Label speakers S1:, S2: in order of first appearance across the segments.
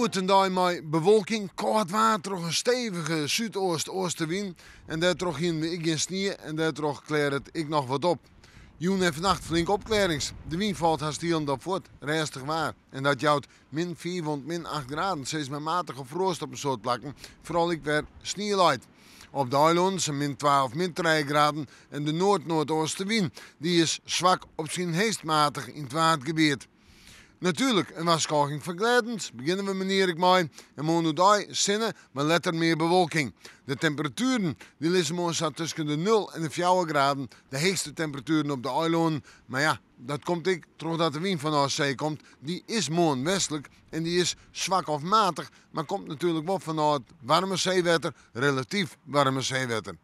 S1: doet een dag met bewolking, koud water, toch een stevige zuidoost-oostenwind. En daardoor ging we ik in sneeuw en daardoor kleert ik nog wat op. Joen en vannacht flink opklarings. De wind valt haast hier op voort, restig waar. En dat jouwt min 4 tot min 8 graden. Ze is met matige frost op een soort plakken. Vooral ik weer sneeuw uit. Op de eiland zijn min 12, min 3 graden. En de noord-noordoostenwind die is zwak op zijn heest matig in het waardgebied. Natuurlijk, een waarschuwing vergelijkend. Beginnen we meneer ik mee. En monodai zinnen, maar letter meer bewolking. De temperaturen die liggen staat tussen de 0 en de 4 graden. De hoogste temperaturen op de eilanden. Maar ja, dat komt ik, doordat de wind van de zee komt. Die is morgen westelijk en die is zwak of matig. Maar komt natuurlijk wel vanuit warme zeewetter, relatief warme zeewetter.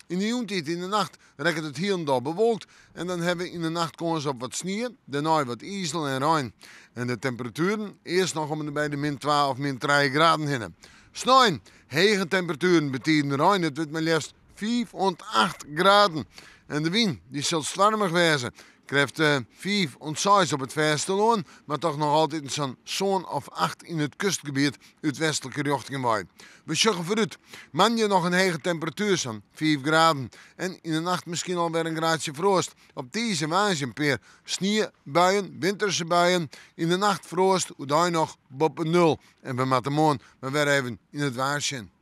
S1: In de joentijd in de nacht rekt het hier en daar bewolkt en dan hebben we in de nacht kans op wat sneeuw, daarna wat ijzel en reën. En de temperaturen eerst nog om bij de min 12 of min 3 graden heen. S'nachts, hoge temperaturen betekenen reën, het wordt maar liefst 5 tot 8 graden. En de wind die zal stormig wezen. Krijgt 5 tot 6 op het vasteland, maar toch nog altijd zo'n zon of 8 in het kustgebied uit westelijke richting waait. We zeggen vooruit, man je nog een hoge temperatuur van 5 graden en in de nacht misschien alweer een graadje frost. Op deze wijze een paar sneeuwbuien, winterse buien, in de nacht frost, hoe daar nog boven 0. En we moeten morgen maar weer even in het waarschuwen.